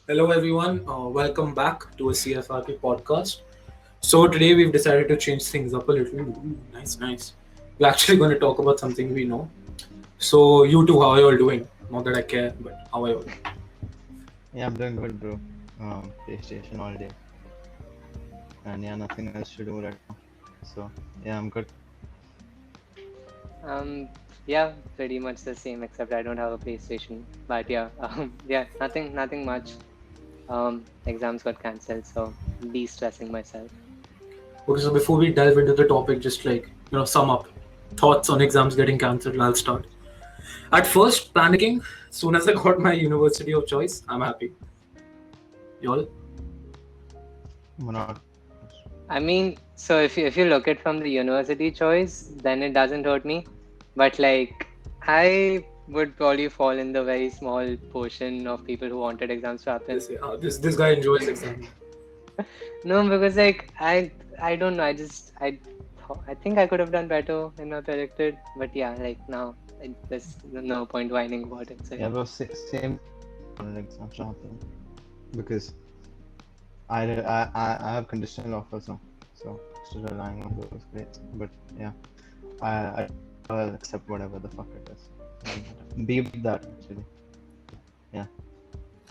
Hello, everyone. Welcome back to a CFRP podcast. So today we've decided to change things up a little. Ooh, nice, nice. We're actually going to talk about something we know. So you two, how are you all doing? Not that I care, but how are you all? Yeah, I'm doing good, bro. PlayStation all day, and yeah, nothing else to do right now. So yeah, I'm good. Um, yeah, pretty much the same, except I don't have a PlayStation. But yeah, yeah, nothing much. Exams got cancelled, so de-stressing myself. Okay, so before we delve into the topic, just sum up thoughts on exams getting cancelled. I'll start. At first, panicking. Soon as I got my university of choice, I'm happy. Y'all? I'm not. I mean, so if you look at from the university choice, then it doesn't hurt me. But like, I would probably fall in the very small portion of people who wanted exams to happen. This guy enjoys exams. No, because like I don't know. I think I could have done better in my predicted. But yeah, like now there's no point whining about it. So Yeah, yeah. bro. Same on exams to happen because I have conditional offers now, so still relying on those grades. But yeah, I will accept whatever the fuck it is. Beep that actually. Yeah.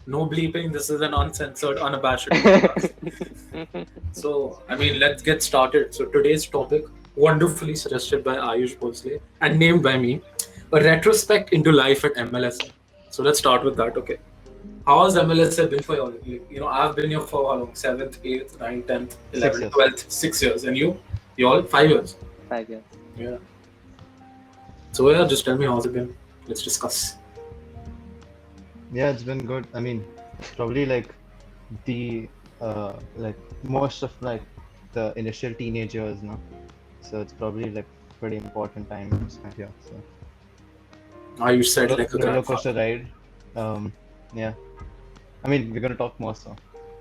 No bleeping. This is an uncensored, unabashed podcast. So, let's get started. So, today's topic, wonderfully suggested by Ayush Bhosle and named by me, a retrospect into life at MLSI. So, let's start with that. Okay. How has MLSI been for you all? I've been here for how long? 7th, 8th, 9th, 10th, 6 11th, years. 12th, 6 years. And you? You all? 5 years. 5 years. Yeah. So, yeah, just tell me how's it been. Let's discuss. Yeah, it's been good. I mean, it's probably like the like most of like the initial teenage years, no? So it's probably like pretty important time spent here. So Ayush said like a roller grandfather. coaster ride. Yeah. I mean, we're gonna talk more, so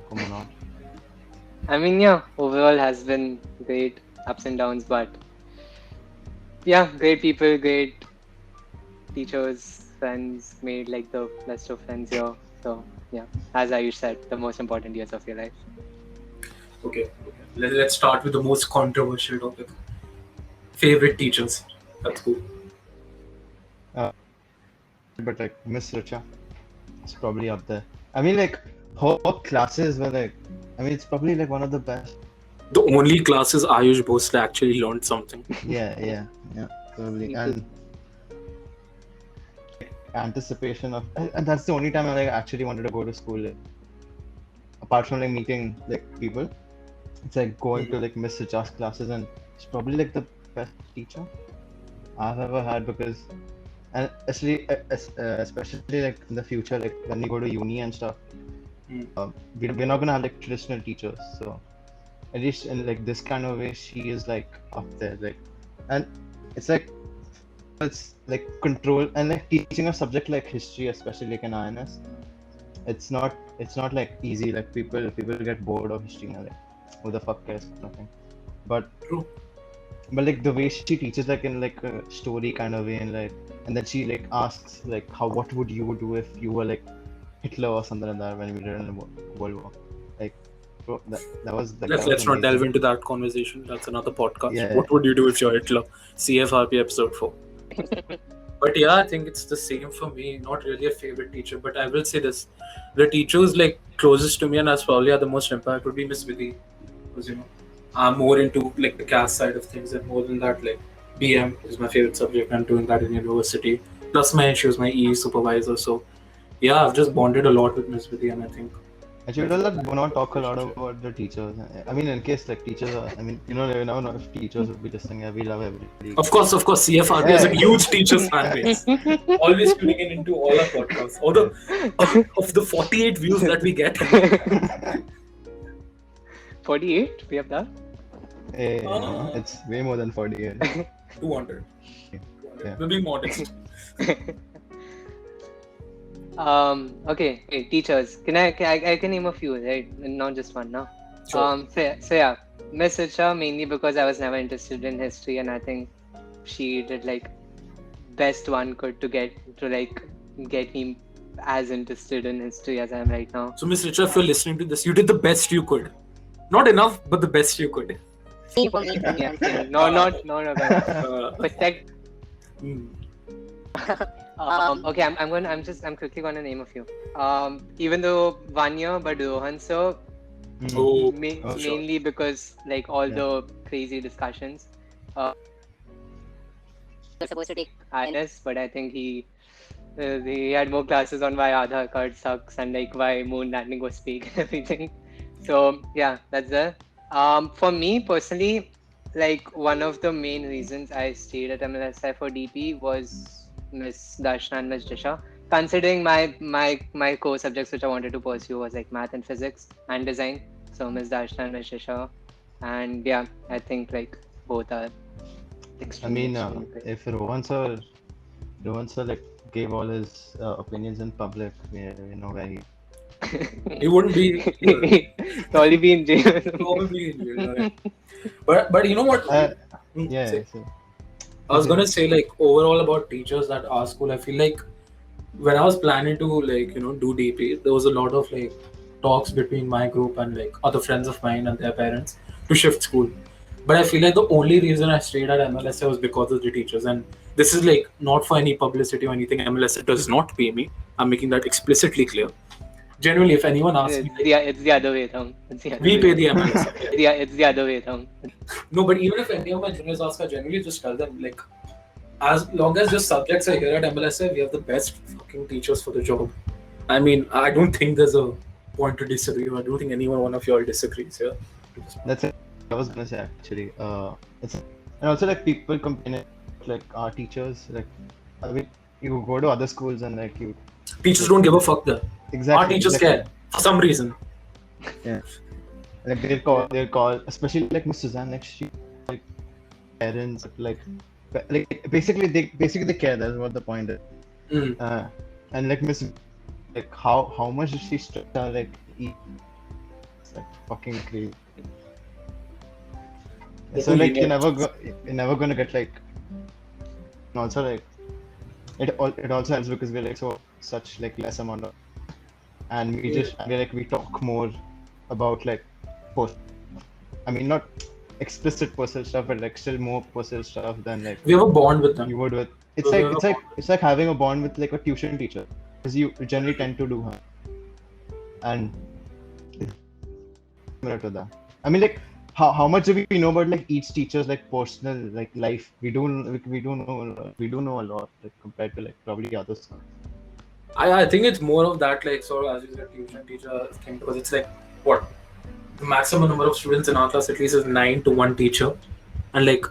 come on out. I mean, yeah, overall has been great, ups and downs, but yeah, great people, great teachers, friends, made like the best of friends here. So yeah, as Ayush said, the most important years of your life. Okay. Let's start with the most controversial topic. Favorite teachers. That's cool. Uh, but like Miss Richa, it's probably up there. I mean, like her classes were like, I mean, it's probably like one of the best. The only classes Ayush Bhosle actually learned something. Yeah, probably. Me too. And anticipation of, and that's the only time I like actually wanted to go to school. Like, apart from like meeting like people, it's like going to like Miss Richa's classes, and it's probably like the best teacher I've ever had because, and especially like in the future, like when we go to uni and stuff, Mm. we're not gonna have like traditional teachers. So at least in like this kind of way, she is like up there, like, and it's like it's like control and like teaching a subject like history, especially like in INS. It's not like easy. Like people get bored of history now. Like who the fuck cares? Nothing. But True. but like the way she teaches like in like a story kind of way and then she like asks like what would you do if you were like Hitler or something like that when we did in the World War, like bro, that was Let's not delve amazing. into that conversation. That's another podcast. Yeah, What would you do if you're Hitler? CFRP episode 4. But yeah, I think it's the same for me. Not really a favorite teacher, but I will say this: the teachers like closest to me and as probably are the most impact would be Miss Vidhi, because I'm more into like the CAS side of things, and more than that, like BM is my favorite subject. I'm doing that in university. Plus, she was my EE supervisor, so yeah, I've just bonded a lot with Miss Vidhi, and I think actually, we do not talk a lot about the teachers. I mean, in case like teachers are, I mean, you never know if teachers would be listening. Yeah, we love everybody. Of course, CFRP has a Yeah. huge teachers fan base. Always tuning in into all our podcasts. Although of the 48 views that we get, 48? We have that? It's way more than 48. 200. Yeah. We're being modest. Okay, teachers. I can name a few, right? Not just one, no? Sure. So yeah, Miss Richa mainly because I was never interested in history, and I think she did like best one could to get me as interested in history as I am right now. So, Miss Richa, if you're listening to this, you did the best you could. Not enough, but the best you could. Yeah. No, not perspective. Hmm. Okay, I'm quickly gonna name a few. Even though 1 year, but Rohan sir, Oh, Oh, sure. mainly because like all Yeah. the crazy discussions. Was supposed to take INS, but I think he had more classes on why Aadhaar card sucks and like why moon landing was fake and everything. So yeah, that's there. For me personally, like one of the main reasons I stayed at MLSI for DP was Miss Darshana and Miss Disha. Considering my core subjects which I wanted to pursue was like math and physics and design. So Miss Darshana and Miss Disha, and yeah, I think like both are I extremely mean, great. if Rohan sir like gave all his opinions in public, you know where he. He wouldn't be here. Probably be in jail. Probably in jail, you're right. But you know what? Yeah. Say. So, I was gonna say, like, overall about teachers at our school, I feel like when I was planning to do DP, there was a lot of like talks between my group and like other friends of mine and their parents to shift school. But I feel like the only reason I stayed at MLSA was because of the teachers. And this is like not for any publicity or anything. MLSA does not pay me. I'm making that explicitly clear. Generally, if anyone asks me, It's the other way around. we pay the MLSA. It's the other way around. No, but even if any of my juniors ask, I generally just tell them like, as long as the subjects are here at MLSA, we have the best fucking teachers for the job. I mean, I don't think there's a point to disagree. I don't think one of y'all disagrees here. that's it. I was gonna say actually. It's and also like people complaining like our teachers like. I mean, you go to other schools and like you. Teachers don't give a fuck there. Exactly. Our teachers care for some reason. Yeah. Like they'll call, especially like Miss Suzanne, like she, like parents, like basically they care. That's what the point is. Mm. And like Miss, like how much does she stress her like eat? It's like fucking crazy. So like you're never gonna get like. And also like, it also helps because we're like such like less amount of, and we talk more about like post. I mean not explicit personal stuff, but like still more personal stuff than like We have a bond with them. you would with. It's like having a bond with like a tuition teacher, because you generally tend to do her. And it's similar to that. I mean like how much do we know about like each teacher's like personal like life? We do know a lot like compared to like probably others. I think it's more of that like sort of as you said tuition teacher thing, because it's like what the maximum number of students in our class at least is 9 to 1 teacher, and like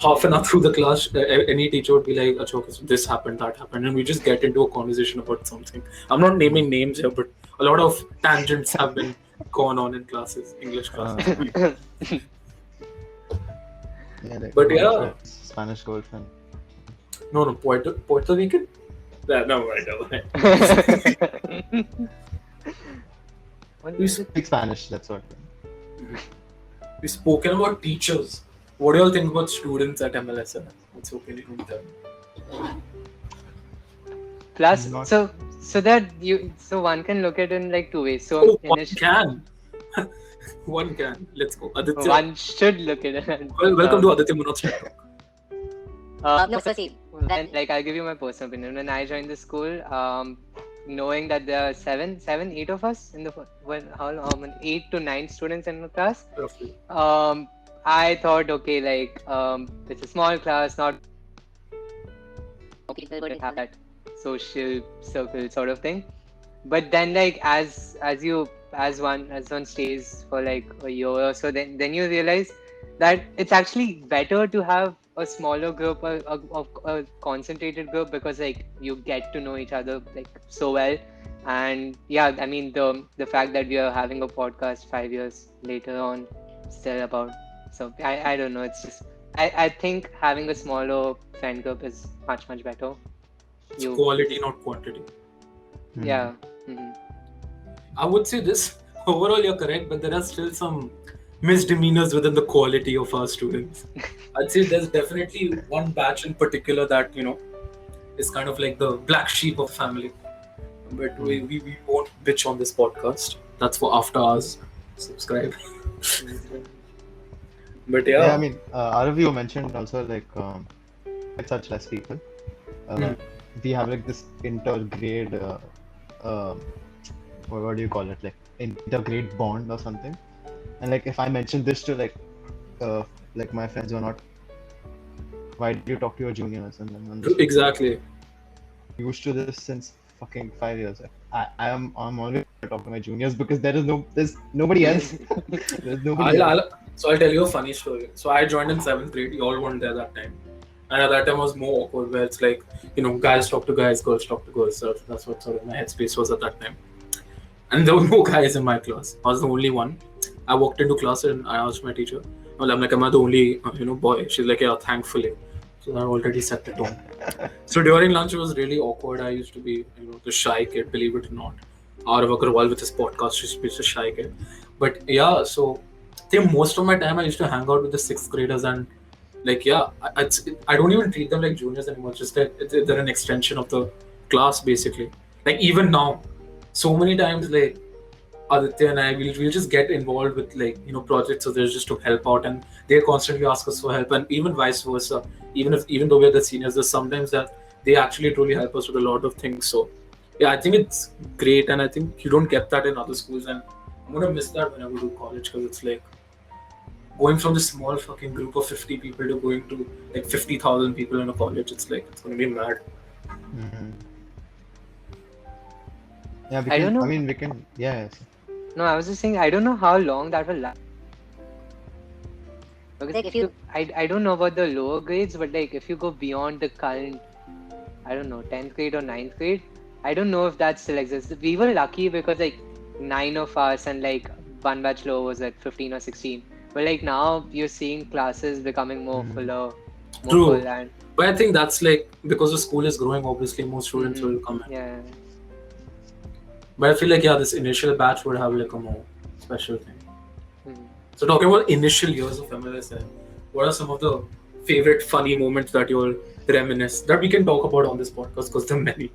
half an hour through the class any teacher would be like, "Achha, so this happened, that happened," and we just get into a conversation about something. I'm not naming names here, but a lot of tangents have been gone on in classes, English classes. Yeah, like But yeah. Spanish girlfriend. No, Puerto Rican? No, You speak Spanish, that's what. We've spoken about teachers. What do you all think about students at MLSI? What's your opinion on them? Plus, Not- so one can look at it in like two ways. So Oh, one can. One can. Let's go. Aditya. one should look at it. Welcome to Aditya Munot's TED Talk. No, so see, like I'll give you my personal opinion. When I joined the school, knowing that there are seven, eight of us in the how many 8 to 9 students in the class, Roughly. I thought okay, like it's a small class, not people would have that social circle sort of thing. But then like as one stays for like a year or so, then you realize that it's actually better to have a smaller group, a concentrated group, because like you get to know each other like so well. And yeah, I mean the fact that we are having a podcast 5 years later on still about, so I don't know, it's just I think having a smaller friend group is much better. It's quality, not quantity. Yeah. Mm-hmm. I would say this. Overall, you're correct, but there are still some misdemeanors within the quality of our students. I'd say there's definitely one batch in particular that, is kind of like the black sheep of the family. but we won't bitch on this podcast. That's for after hours. Subscribe. But Yeah, I yeah, mean, Arav, you mentioned also like such less people. Uh, we have like this intergrade, uh, what do you call it? Like intergrade bond or something. And like if I mention this to uh, like my friends who are not, why do you talk to your juniors? And then I'm just like, exactly. used to this since fucking 5 years. I'm always talking to my juniors because there's nobody else. There's nobody else. So I'll tell you a funny story. So I joined in 7th grade. You all weren't there that time. And at that time, I was more awkward, where it's like, guys talk to guys, girls talk to girls. So that's what sort of my headspace was at that time. And there were no guys in my class. I was the only one. I walked into class and I asked my teacher, well, I'm like, am I the only, boy? She's like, yeah, thankfully. So that already set the tone. So during lunch, it was really awkward. I used to be, the shy kid, believe it or not. Arav Agarwal with his podcast used to be a shy kid. But yeah, so I think most of my time I used to hang out with the 6th graders, and like, yeah, I don't even treat them like juniors anymore. It's just that they're an extension of the class, basically. Like, even now, so many times, like, Aditya and I, we'll just get involved with, like, projects, so there's just to help out, and they constantly ask us for help, and even vice versa. Even though we're the seniors, there's sometimes that they actually truly help us with a lot of things. So yeah, I think it's great, and I think you don't get that in other schools, and I'm gonna miss that when I go to college, because it's like going from this small fucking group of 50 people to going to like 50,000 people in a college. It's like, it's gonna be mad. Mhm. Yeah, I don't know. I mean, we can. Yeah. No, I was just saying, I don't know how long that will last. Because like, if you, I don't know about the lower grades, but like if you go beyond the current, I don't know, 10th grade or 9th grade, I don't know if that still exists. We were lucky because like 9 of us and like one batch lower was at 15 or 16. But like now you're seeing classes becoming more fuller, more True. full, and But I think that's like, because the school is growing, obviously more students will come in. yeah. But I feel like, yeah, this initial batch would have like a more special thing. Mhm. So talking about initial years of MLSI, what are some of the favorite funny moments that you'll reminisce that we can talk about on this podcast, because there are many?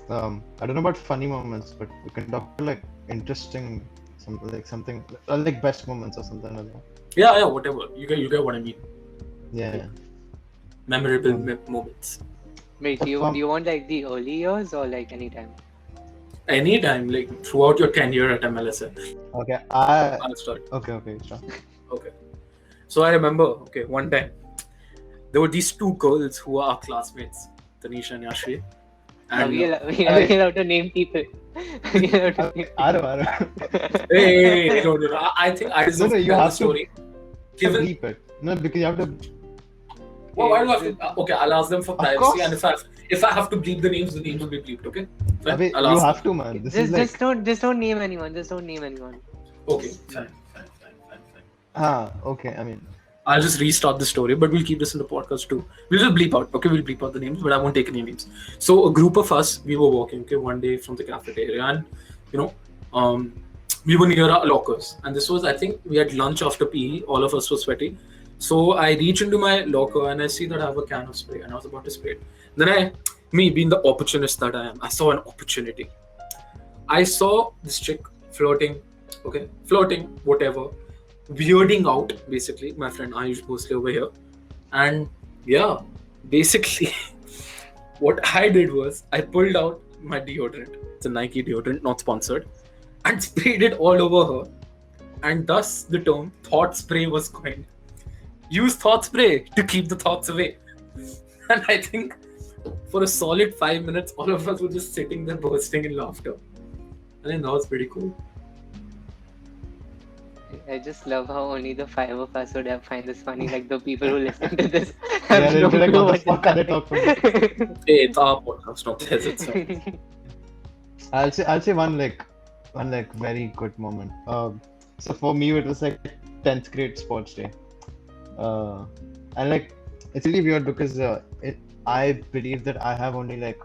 I don't know about funny moments, but we can talk about like interesting, something like best moments or something like that. Yeah, whatever. You get what I mean. Yeah. Memorable moments. Wait, do you want like the early years or like anytime? Anytime, like throughout your tenure at MLSI. Okay. I'll start. Okay. Sure. Okay. So I remember, one time, there were these two girls who were our classmates, Tanisha and Yashvi. Are And we allowed to name people? Are we allowed to name I don't. hey, no. I think I deserve No, to you tell the have to story. Given, Bleep it. No, because you have to. why do I have to? Okay, I'll ask them for course. privacy, and if I have to bleep the names will be bleeped. Okay, fine. Abhi, I'll you ask have them. to, man. This is like. Just don't name anyone. Just don't name anyone. Okay, fine. Okay. I mean, I'll just restart the story, but we'll keep this in the podcast too. We'll just bleep out. Okay, we'll bleep out the names, but I won't take any names. So a group of us, we were walking, one day from the cafeteria, and we were near our lockers. And this was, I think, we had lunch after PE. All of us were sweaty. So I reach into my locker and I see that I have a can of spray, and I was about to spray it. Then me being the opportunist that I am, I saw an opportunity. I saw this chick flirting, whatever, weirding out, basically, my friend Ayush Bhosle over here. And yeah, basically, what I did was I pulled out my deodorant. It's a Nike deodorant, not sponsored, and sprayed it all over her. And thus the term thought spray was coined. Use thought spray to keep the thoughts away. And I think for a solid 5 minutes, all of us were just sitting there bursting in laughter. I think that was pretty cool. I just love how only the 5 of us would have find this funny. Like the people who listen to this yeah, have they'll no be like, clue what the what fuck are they talking about? Hey, it's our podcast, not theirs. It's fine. I'll say one very good moment. So for me it was like 10th grade sports day, and like it's really weird because I believe that I have only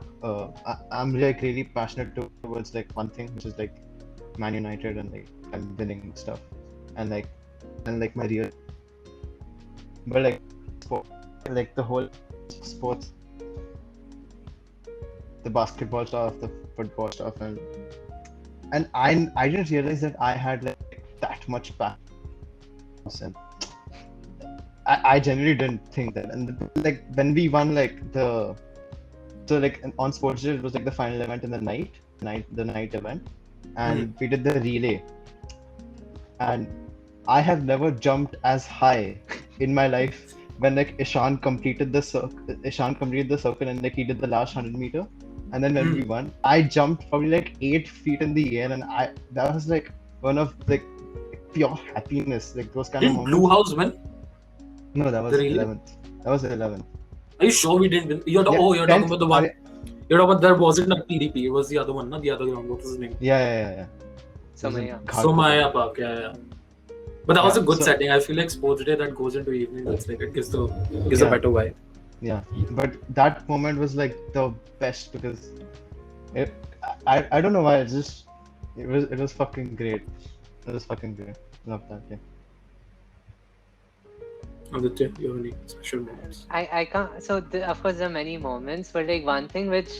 I'm like really passionate towards like one thing, which is like Man United and like I'm winning stuff, and like my real, but like sport, like the whole sports the basketball stuff, the football stuff, and I didn't realize that I had like that much passion. I genuinely didn't think that, and like when we won like on sports day it was like the final event in the night event, and we did the relay, and I have never jumped as high in my life when like Ishan completed the circle and like he did the last 100 meter, and then when we won, I jumped probably like 8 feet in the air, and that was like one of like pure happiness, like those kind of Didn't moments. Blue House win? No, that was The relay? 11th. That was 11th. Are you sure we didn't win? You're talking about the one. You're talking about there wasn't a PDP. It was the other one, not the other ground. What was his name? Yeah. Somaya. Somaya Park. Yeah. But that was a good so- setting. I feel like sports day that goes into evening. That's like it gives a better vibe. Yeah, but that moment was like the best because I don't know why, it was fucking great. It was fucking great. Love that day. Aditya, you have any special moments? I can't. So of course there are many moments, but like one thing which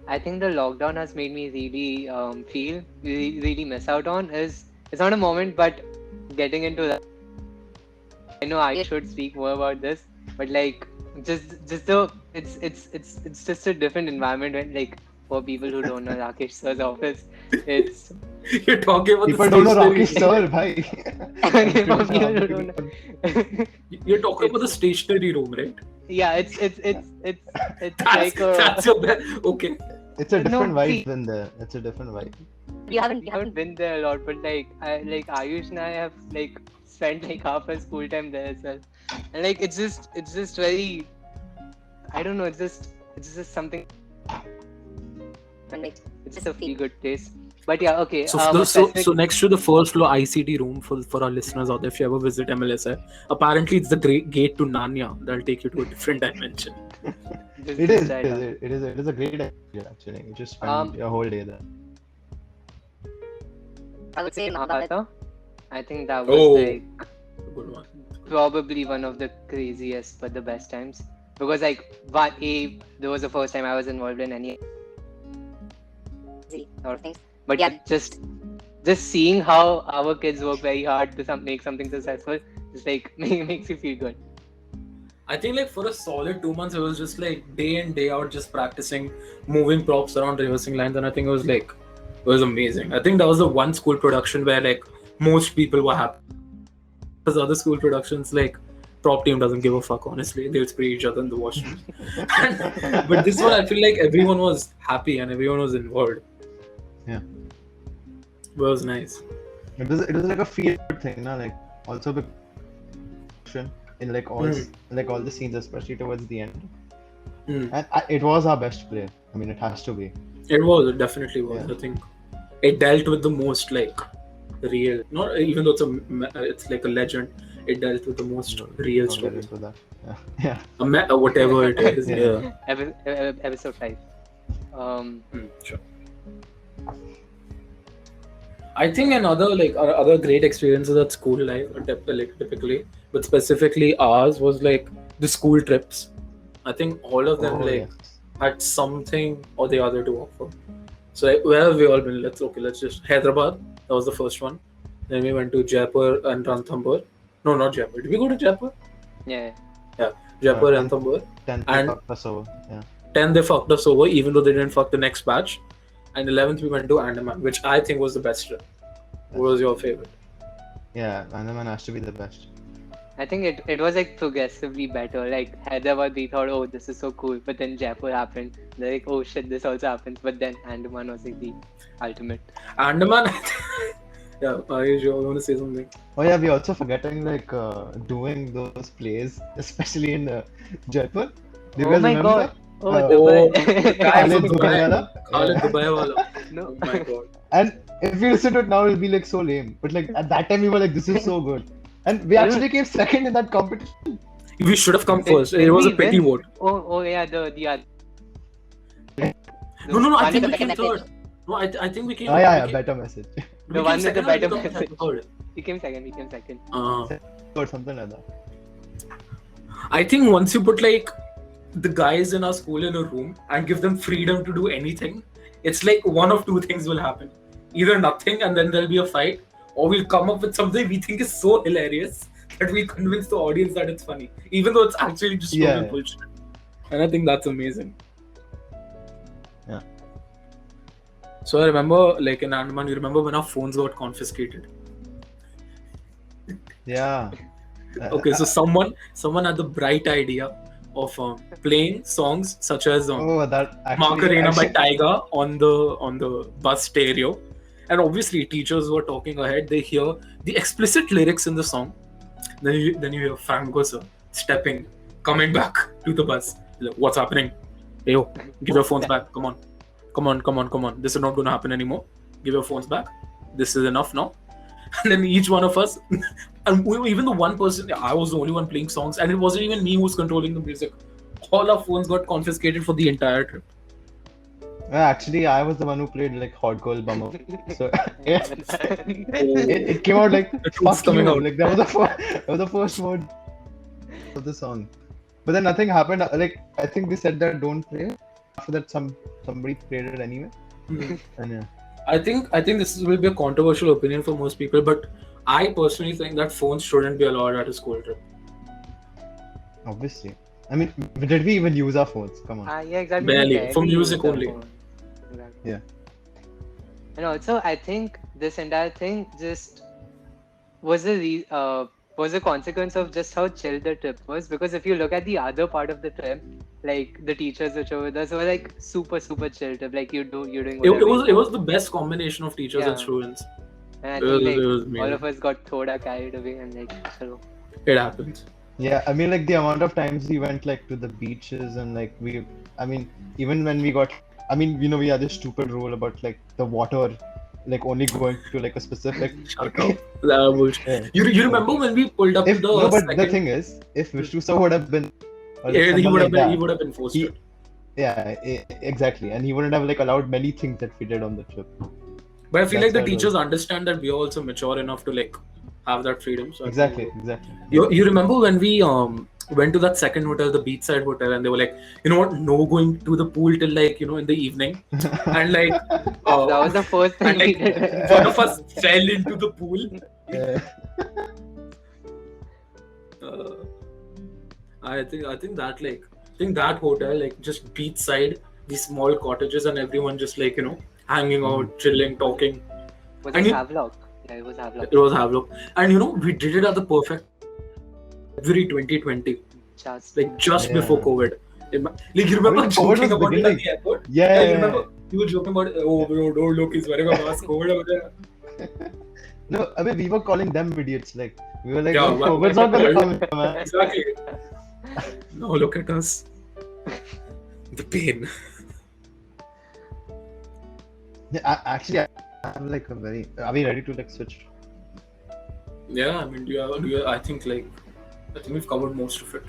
I think the lockdown has made me really really miss out on is, it's not a moment, but getting into that. I know I should speak more about this, but like just the it's just a different environment when, like, for people who don't know Rakesh sir's office, it's You're talking about People the don't know stationery. Rakesh sir, bhai. For people who don't know. You're talking about the stationery room, right? Yeah, it's That's, like that's your best. Okay. It's a different No, vibe see- than there. It's a different vibe. we haven't been there a lot, but like Ayush and I have like spent like half our school time there as well, and like it's just very, I don't know, it's just something, and like it's just a feel good place. But yeah, okay. So next to the first floor ICT room for our listeners out there, if you ever visit MLSI, apparently it's the great gate to Narnia that'll take you to a different dimension. It is a great idea actually. You just spend your whole day there. I would say Nagata. I think that was like Good one. probably one of the craziest but the best times, because like there was the first time I was involved in any sort of things. But yeah, just seeing how our kids work very hard to make something successful, just like makes you feel good. I think like for a solid 2 months, it was just like day in day out, just practicing moving props around reversing lines, and I think it was amazing. I think that was the one school production where like most people were happy. Because other school productions, like prop team doesn't give a fuck. Honestly, they'll spray each other in the washroom. But this one, I feel like everyone was happy and everyone was involved. Yeah. It was nice. It was like a feel good thing, na? Like also the in like all the scenes, especially towards the end. And it was our best play. I mean, it has to be. It definitely was. Yeah. I think it dealt with the most like real, not even though it's like a legend. It dealt with the most real I'll get story. into that. Yeah. Whatever it is. Yeah. Episode 5. Sure. I think other great experiences at school life, typically, but specifically ours was like the school trips. I think all of them had something or the other to offer. So like, where have we all been? Let's just Hyderabad. That was the first one. Then we went to Jaipur and Ranthambore. No, not Jaipur. Did we go to Jaipur? Yeah. Jaipur and Ranthambore. 10th And- fucked us over. Yeah. 10th they fucked us over, even though they didn't fuck the next batch. And 11th we went to Andaman, which I think was the best trip. What was your favorite? Yeah, Andaman has to be the best. I think it was like progressively better. Like Hyderabad, we thought, oh, this is so cool, but then Jaipur happened. They're like, oh shit, this also happens. But then Andaman was like the ultimate. Andaman. Yeah, Ayush, you want to say something? Oh yeah, we also forgetting like doing those plays, especially in Jaipur. Do you Oh guys my remember god. that? Oh, Oh, Dubai. guy Khalid from Dubai Dubai. wala? Khalid Yeah. Dubai wala. No. Oh my god. And if we listen to it now, it'll be like so lame. But like at that time, we were like, this is so good. And we actually came second in that competition. We should have come Did- first. did It was a we pity win? vote. Oh yeah, the other. No, I one think with we the came better third. message. No, I think we came. Oh yeah, we came- better message. we The came one with the second or better we came message. third? We came second. Or something like that. I think once you put like the guys in our school in a room and give them freedom to do anything, it's like one of two things will happen. Either nothing and then there'll be a fight, or we'll come up with something we think is so hilarious that we convince the audience that it's funny, even though it's actually just total Yeah. bullshit. And I think that's amazing. Yeah. So I remember, like in Andaman, you remember when our phones got confiscated? Yeah. Okay, so someone had the bright idea of playing songs such as Oh, that Macarena by actually, Tyga on the bus stereo, and obviously teachers were talking ahead. They hear the explicit lyrics in the song. Then you hear Franco sir stepping, coming back to the bus. Like, what's happening? Hey, yo, give your phones back. Come on. This is not going to happen anymore. Give your phones back. This is enough now. And then each one of us, and even the one person, I was the only one playing songs, and it wasn't even me who was controlling the music. All our phones got confiscated for the entire trip. actually, I was the one who played like Hot Girl Bummer. So it came out like The truth's fuck coming you. out. Like that was the first word of the song. But then nothing happened. Like I think they said that don't play. After that, somebody played it anyway. Mhm. And yeah. I think this will be a controversial opinion for most people, but I personally think that phones shouldn't be allowed at a school trip. Obviously. I mean, did we even use our phones? Come on. Yeah, exactly. we Barely. barely For music use the only. phone. Exactly. Yeah. And also, I think this entire thing just was a consequence of just how chill the trip was. Because if you look at the other part of the trip, like the teachers which were with us were like super chill trip. Like you're doing It whatever. was the best combination of teachers and Yeah. students. And I It think was like all amazing. of us got thoda carried away and like chalo. It happens. Yeah, I mean, like the amount of times we went like to the beaches and like I mean, even when we got, I mean, you know, we had this stupid rule about like the water, like only going to like a specific. Shut up. Bullshit. Yeah. You remember when we pulled up If to the no, but the second? thing is, if Vishnu sir would have been, or like, Yeah, he someone would like have been. He that, would have been forced. he- to. yeah, exactly, and he wouldn't have like allowed many things that we did on the trip. But I feel That's like the how it teachers was. understand that we are also mature enough to like have that freedom. So I think- Exactly. You remember when we went to that second hotel, the beachside hotel, and they were like, you know what, no going to the pool till like in the evening, and like That was the first thing and we like did. one of us fell into the pool. Yeah. I think that hotel, like just beachside, these small cottages, and everyone just like hanging out, chilling, talking. Was And it you- Havelock? Yeah, it was Havelock. It was Havelock, and we did it at the perfect February 2020, Just like just Yeah. before COVID. Like you remember I mean, COVID joking was about it at beginning. the airport? Yeah. You remember you were joking about, oh bro, don't look, he's wearing a mask, COVID over there. No, I mean, we were calling them idiots. Like we were like, Yeah, "Oh, well- COVID's not gonna come, here, man." Exactly. No, look at us. The pain. Yeah, actually, I'm like a very. Are we ready to like switch? Yeah, I mean, I think we've covered most of it.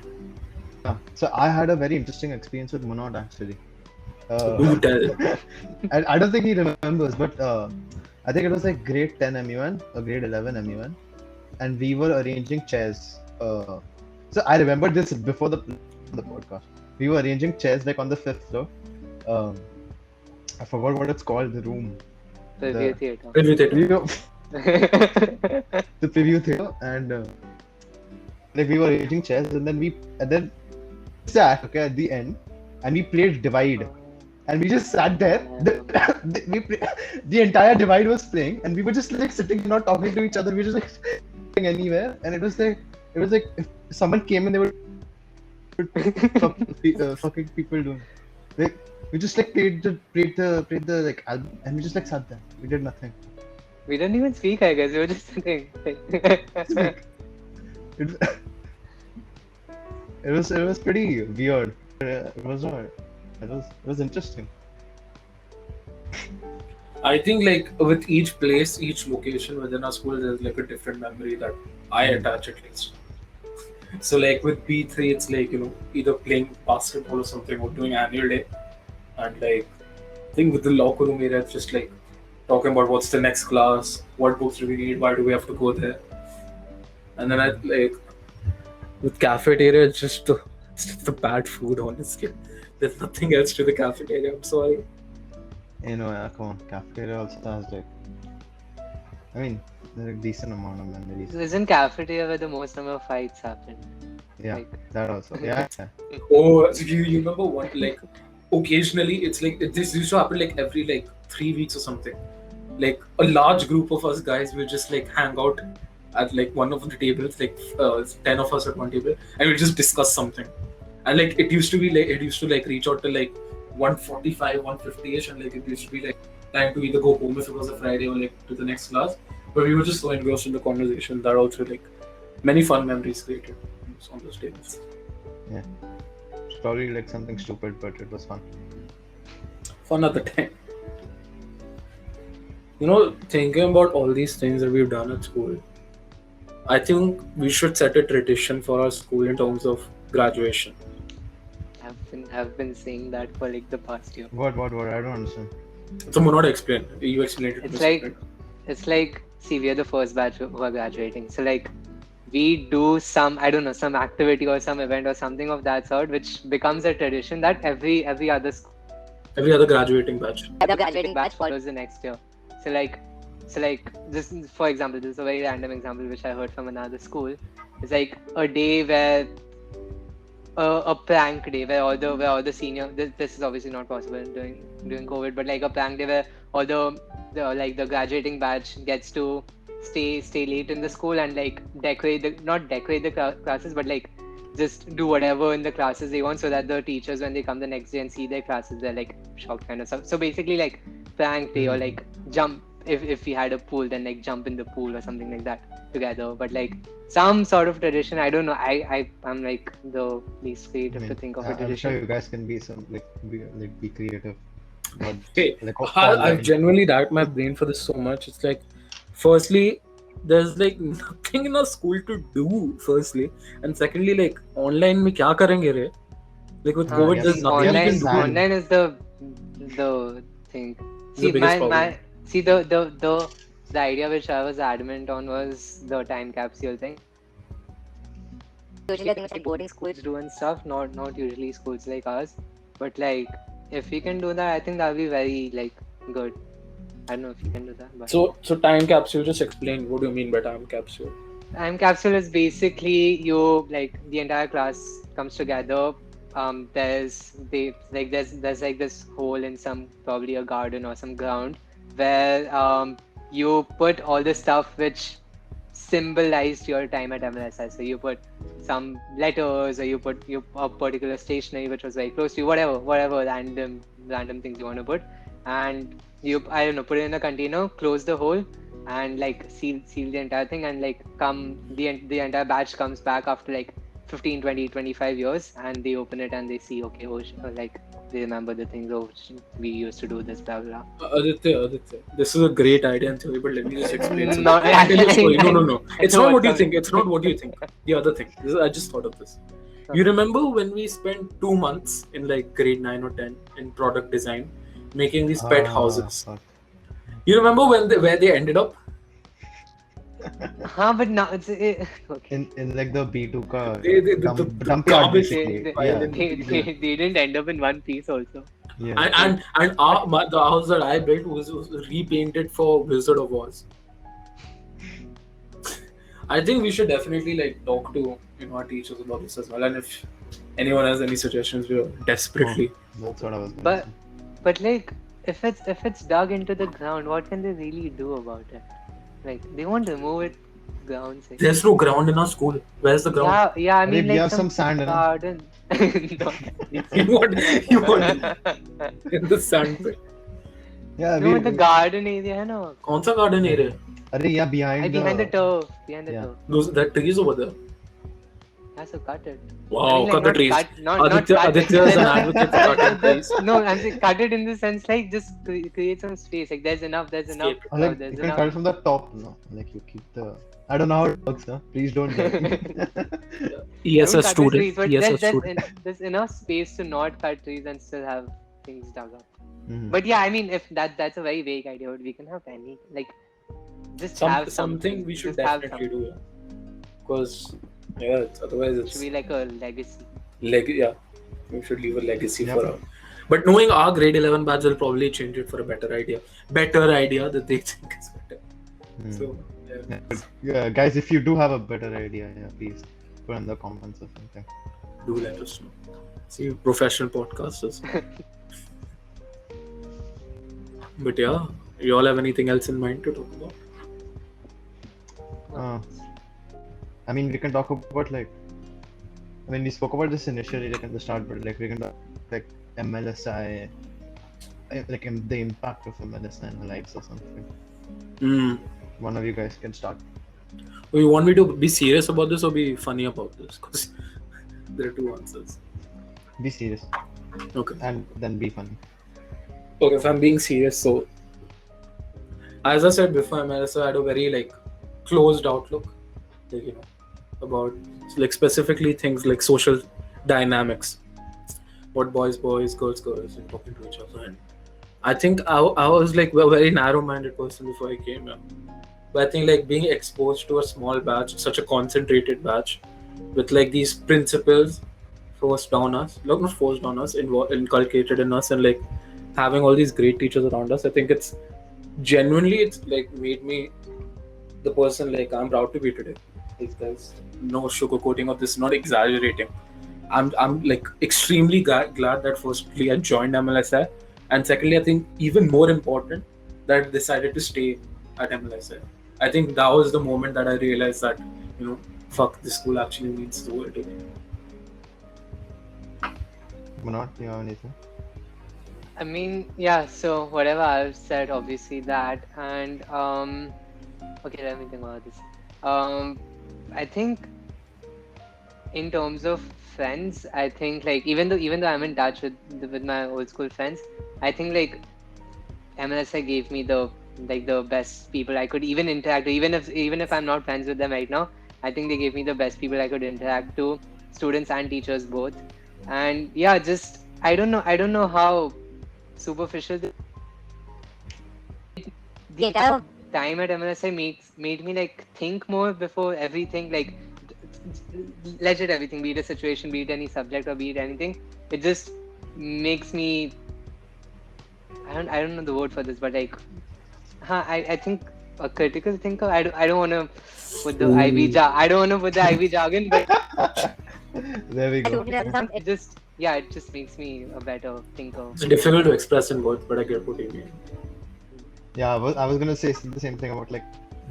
Yeah. So I had a very interesting experience with Munod actually. Do tell. I don't think he remembers, but I think it was like grade 10 MUN or grade 11 MUN, and we were arranging chairs. So I remember this before the podcast. We were arranging chairs like on the 5th floor. I forgot what it's called. The room. Preview theater. Review theater. We were, the preview theater, and like we were arranging chairs, and then sat at the end, and we played Divide. And we just sat there. The entire Divide was playing, and we were just like sitting, not talking to each other. We were just like sitting anywhere, and it was like if someone came and they were fucking people doing. Like we just like played the like album, and we just like sat there. We did nothing. We didn't even speak, I guess. We were just sitting. Speak. It was pretty weird. It was not. It was interesting. I think like with each place, each location within our school, there's like a different memory that I attach at least. So like with B3, it's like either playing basketball or something or doing annual day, and like I think with the locker room area, it's just like talking about what's the next class, what books do we need, why do we have to go there, and then I like with cafeteria, it's just It's just the bad food, honestly. There's nothing else to the cafeteria. I'm sorry. Yeah, come on. Cafeteria also has like, I mean, there's a decent amount of memories. Isn't cafeteria where the most number of fights happen? Yeah, Like, that also. Yeah. Oh, you remember one, like, occasionally it's like this used to happen like every like 3 weeks or something. Like a large group of us guys will just like hang out at like one of the tables, like 10 of us at one table, and we'll just discuss something. And like it used to like reach out to like 145, 150ish, and like it used to be like time to either go home if it was a Friday or like to the next class. But we were just so engrossed in the conversation that also like many fun memories created on those tables. It's probably like something stupid, but it was fun. Fun at the time. You know, thinking about all these things that we've done at school, I think we should set a tradition for our school in terms of graduation. have been saying that for like the past year. What? I don't understand. So, Munod, explain. You explained it. It's to me, like, right? it's like, see, we are the first batch who are graduating. So like, we do some, I don't know, some activity or some event or something of that sort, which becomes a tradition that every other Every other graduating batch. batch follows the next year. So like this, for example, this is a very random example which I heard from another school. It's like a day where a prank day where all the senior, this is obviously not possible during COVID, but like a prank day where all the graduating batch gets to stay late in the school and like not decorate the classes, but like just do whatever in the classes they want, so that the teachers, when they come the next day and see their classes, they're like shocked kind of stuff. So basically like prank day, or like jump, if we had a pool, then like jump in the pool or something like that together. But like some sort of tradition, I don't know. I'm like the least creative to think of a I'm sure tradition. you guys can be some be creative. But, Hey, like, I've genuinely racked my brain for this so much. It's like, firstly, there's like nothing in our school to do. Firstly, and secondly, like online, में क्या करेंगे रे? Like with COVID, yes, there's nothing you can do. Online is the thing. It's See, the biggest problem. the idea which I was adamant on was the time capsule thing. Usually I think it's like boarding schools do and stuff, not usually schools like ours. But like, if we can do that, I think that'll be very like good. I don't know if you can do that. But So time capsule. Just explain what do you mean by time capsule? time capsule is basically you, like, the entire class comes together. There's like this hole in some, probably a garden or some ground, where you put all the stuff which symbolized your time at MLSI. So you put some letters, or you put a particular stationery which was very close to you, whatever random things you want to put, and you, I don't know, put it in a container, close the hole, and like seal the entire thing, and like the entire batch comes back after like 15, 20, 25 years, and they open it and they see, okay, like they remember the things, oh, we used to do this, blah blah. Aditya, this is a great idea in theory, but let me just explain. something. No, I'll tell you a story. No. It's know not what what's you coming. think. It's not what you think. The other thing. I just thought of this. You remember when we spent 2 months in like grade 9 or 10 in product design, making these pet houses? Fuck. You remember where they ended up? But now it's okay. In like the B2 ka The dump yard, garbage. basically. They didn't end up in one piece also. Yeah. And the house that I built was repainted for Wizard of Oz. I think we should definitely like talk to our teachers about this as well, and if anyone has any suggestions, we are desperately. That's what I was gonna say. But like, if it's dug into the ground, what can they really do about it? Like, they won't remove it ground. Say. There's no ground in our school. Where's the ground? Yeah. I mean, we like have some sand in it. garden. You want in the sand pit. Yeah, No, the garden area, है ना? कौन सा garden area? yeah, behind the turf. Behind the Yeah. turf. That trees over there. Has to cut it. Wow, I mean, like, cut the not trees. cut- not Aditya cut it. is an advocate for cutting trees. No, I'm saying cut it in the sense like just create some space. Like there's enough. Escape. Or like, there's you can enough. cut it from the top. No, like you keep the. I don't know how it works. Huh? Please don't. judge me. Yes, Don't a cut the student. trees, but Yes, a there's student. there's enough space to not cut trees and still have things dug up. Mhm. But yeah, I mean, if that's a very vague idea, but we can have any, like, just have Something we should just have definitely do. Because otherwise It it's should be like a legacy. We should leave a legacy Yep. for our. But knowing our grade 11 batch will probably change it for a better idea that they think is better. So Yeah, guys, if you do have a better idea, please put in the comments or something. do let us know. See, professional podcasters. But yeah, you all have anything else in mind to talk about? I mean, we can talk about we spoke about this initially, like at the start, but like we can talk like MLSI, the impact of MLSI in our lives or something. One of you guys can start. Oh, you want me to be serious about this or be funny about this? Because there are two answers. Be serious. Okay. And then be funny. Okay, if I'm being serious, so as I said before, MLSI had a very closed outlook, about specifically things like social dynamics, what boys, girls, and talking to each other. And I think I was a very narrow-minded person before I came here. But I think being exposed to a small batch, such a concentrated batch, with these principles forced down us, not forced down us, inculcated in us, and having all these great teachers around us, I think it's made me the person I'm proud to be today. There's no sugarcoating of this, not exaggerating. I'm extremely glad that firstly I joined MLSI, and secondly I think even more important that I decided to stay at MLSI. I think that was the moment that I realized that fuck, this school actually means the world to me. Manoj, you have anything? I mean, yeah, so whatever I've said, obviously that, and okay, let me think about this. I think in terms of friends, I think even though I'm in touch with my old school friends, I think MLSI gave me the best people I could even interact with, even if I'm not friends with them right now. I think they gave me the best people I could interact to, students and teachers both. And yeah, just I don't know how superficial the entire time at MLSI made me think more before everything, legit everything, be it a situation, be it any subject, or be it anything. It just makes me, I don't know the word for this, but I think a critical thinker. I don't want to put the IB jargon, but There we go. it just makes me a better thinker. It's difficult to express in words, but I get what you mean. Yeah, I was gonna say the same thing about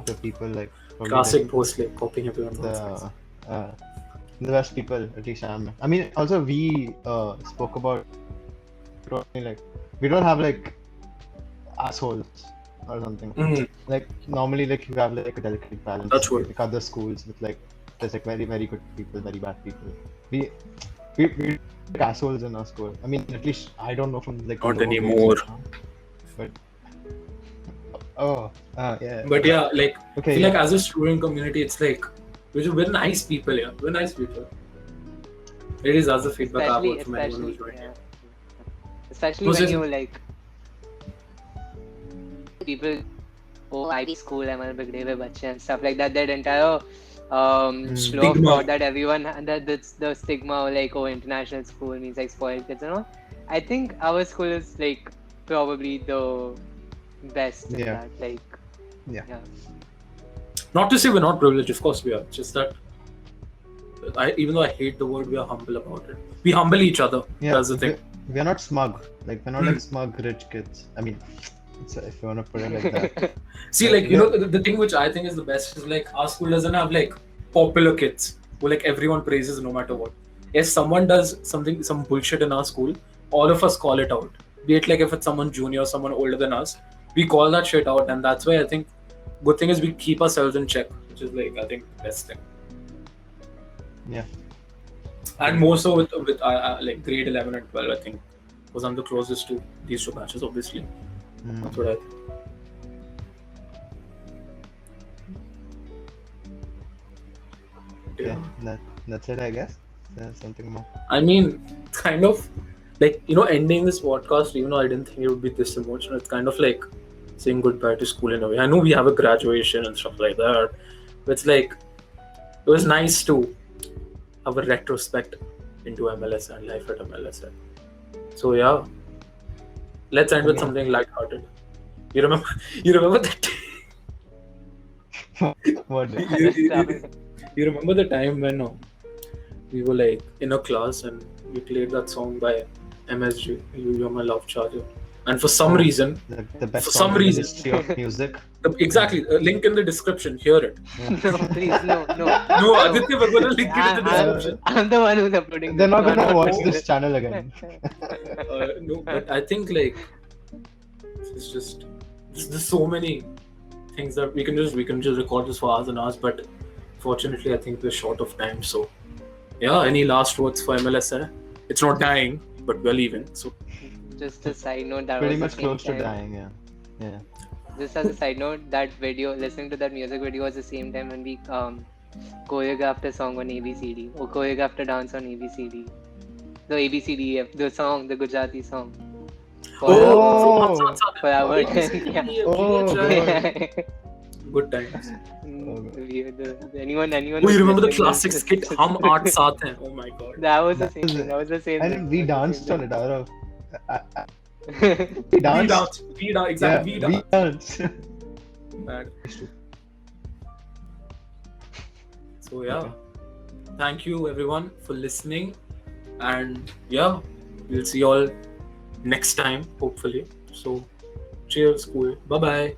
the people probably, Classic post copying everyone. the best people, at least I mean, also we spoke about we don't have assholes or something. Normally you have a delicate balance. That's true. Like other schools with there's very, very good people, very bad people. We assholes in our school. I mean, at least I don't know from Not anymore. But yeah. But yeah, okay, feel as a student community, it's we're nice people here. We're nice people. It is as a feedback I've got from anyone who's joined. Yeah. Especially when you people, oh, IB school, हमारे बिगड़े हुए बच्चे and stuff like that. That entire slow of thought that everyone, that's the stigma of oh, international school means spoiled kids and all. I think our school is probably the best in that. Yeah. Not to say we're not privileged, of course we are. Just that even though I hate the word, we are humble about it. We humble each other. Yeah, that's the thing. We are not smug. We're not smug rich kids. I mean, if you want to put it like that. See, the thing which I think is the best is our school doesn't have popular kids who everyone praises no matter what. If someone does some bullshit in our school, all of us call it out. Be it if it's someone junior, someone older than us, we call that shit out, and that's why I think good thing is we keep ourselves in check, which is I think the best thing. Yeah. And more so with grade 11 and 12, I think, because I'm the closest to these two batches, obviously. That's what I think. Yeah, that's it, I guess. There's something more. I mean, kind of ending this podcast, even though I didn't think it would be this emotional, it's kind of saying goodbye to school in a way. I know we have a graduation and stuff like that, but it's it was nice to have a retrospect into MLSI and life at MLSI. So yeah, let's end with something lighthearted. You remember that? What? You remember the time when we were like in a class and we played that song by MSG, You're My Love Charger, and for some reason, The best for song some in the reason, history of music. exactly, a link in the description. Hear it. No, please, no. No, Aditya, we're gonna link it in the description. I'm the one who's uploading. They're not this. gonna I'm watch doing this channel again. No, but I think like it's just there's so many things that we can just record this for hours and hours. But fortunately, I think we're short of time. So yeah, any last words for MLSI? It's not dying, but we're leaving. So Just a side note, that Pretty was much the same close to time. dying, yeah. Just as a side note, that video, listening to that music video was the same time when we choreographed a song on ABCD, or choreographed a dance on ABCD. The ABCD, the song, the Gujarati song. For our yeah. Oh, good times. Anyone Oh, you who's remember the listening classic to skit this- Hum Aat Saath Hain? Oh my god. That was the That same was thing. it. That was the same And thing. we That was danced the on same it, Arav. thing. We danced. We dance. Exactly. Yeah, we danced. Bad. So yeah, thank you everyone for listening, and yeah, we'll see you all next time hopefully. So cheers, cool. Bye bye.